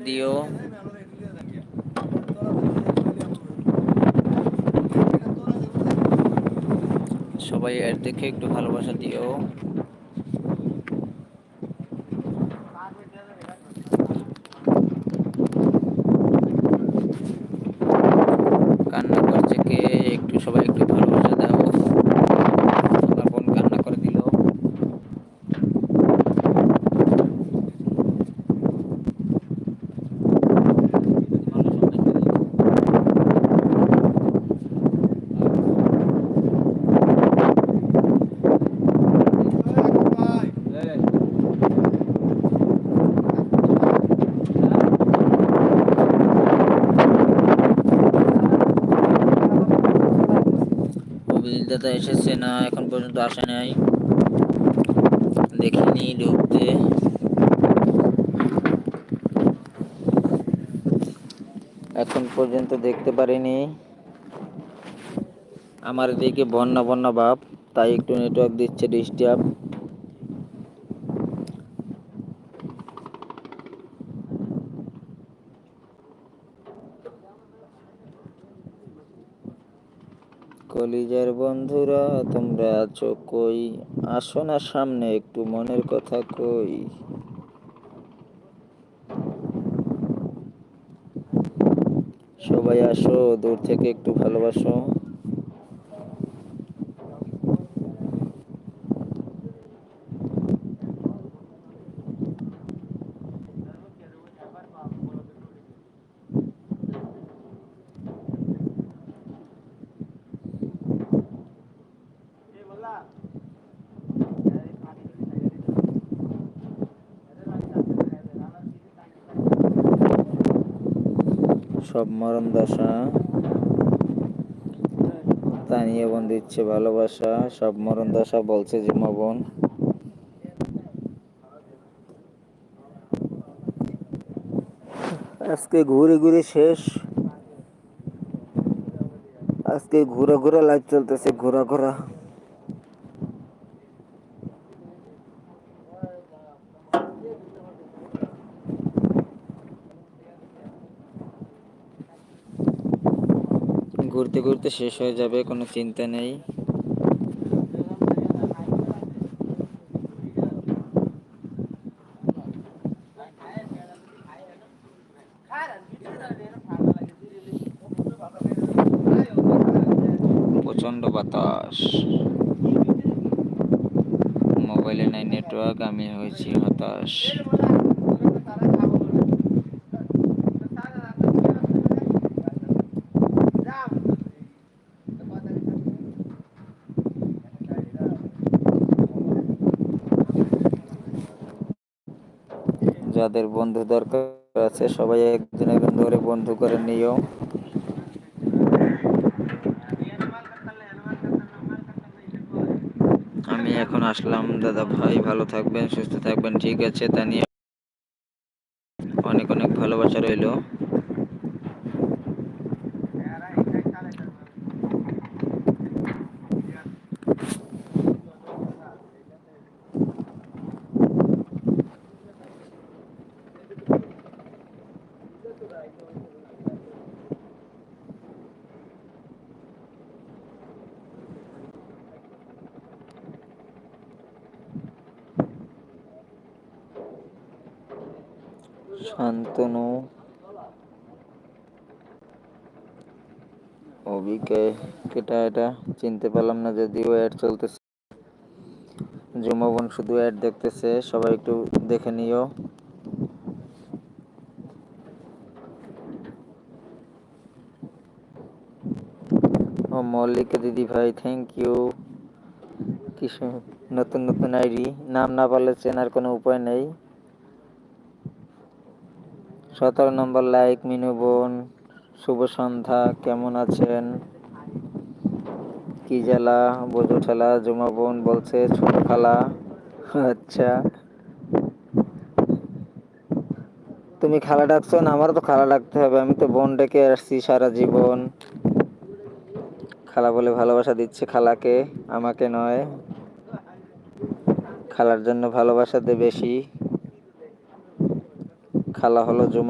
দিও। সবাই এর দেখে একটু ভালোবাসা দিও। কান্না করছে কে? একটু সবাই একটু ভালোবাসা দাও। আমার বোন কান্না করে দিল। অভিজিৎ দাদা এসেছে না? এখন পর্যন্ত আসে নাই, দেখিনি ঢুকতে। এখন পর্যন্ত দেখতে পারিনি। আমার এদিকে বন্যা বন্যা ভাব, তাই একটু নেটওয়ার্ক দিচ্ছে ডিস্টার্ব। কলিজার বন্ধুরা তোমরা আছো কই? আসো না সামনে, একটু মনের কথা কই। সবাই আসো, দূর থেকে একটু ভালোবাসো। সব মরণ দশা, তানিয়া বোন দিচ্ছে ভালোবাসা। সব মরণ দশা বলছে জিমা বোন। আজকে ঘুরে ঘুরে শেষ। আজকে ঘোরা ঘোরা লাইভ চলতেছে, ঘোরা ঘোরা। ঘুরতে ঘুরতে শেষ হয়ে যাবে, কোনো চিন্তা নেই। প্রচন্ড বাতাস, মোবাইলে নাই নেটওয়ার্ক, আমি হয়েছি হতাশ। যাদের বন্ধু দরকার আছে সবাই একজন একজন ধরে বন্ধু করে নিও। আমি এখন আসলাম দাদা ভাই, ভালো থাকবেন, সুস্থ থাকবেন। ঠিক আছে, তা নিয়ে অনেক অনেক ভালোবাসা রইলো। শান্তনু, অবিকে, কেটা এটা চিনতে পারলাম না, যদিও অ্যাড চলতেছে। জুমাবন শুধু অ্যাড দেখতেছে, সবাই একটু দেখে নিও। ও মল্লিকা দিদি ভাই, থ্যাংক ইউ। কিছু নতুন নতুন আইডি, নাম না পারলে চেনার কোনো উপায় নেই। 17 নম্বর লাইক মিনু বোন, শুভ সন্ধ্যা, কেমন আছেন? কি জেলা? বোঝো ঠেলা। জুমা বোন বলছে ছোট খালা। আচ্ছা, তুমি খালা ডাকছো না, আমারও তো খালা ডাকতে হবে, আমি তো বোন ডেকে আসছি সারা জীবন। খালা বলে ভালোবাসা দিচ্ছে খালাকে, আমাকে নয়। খালার জন্য ভালোবাসা দে বেশি। খালা হলো জুমা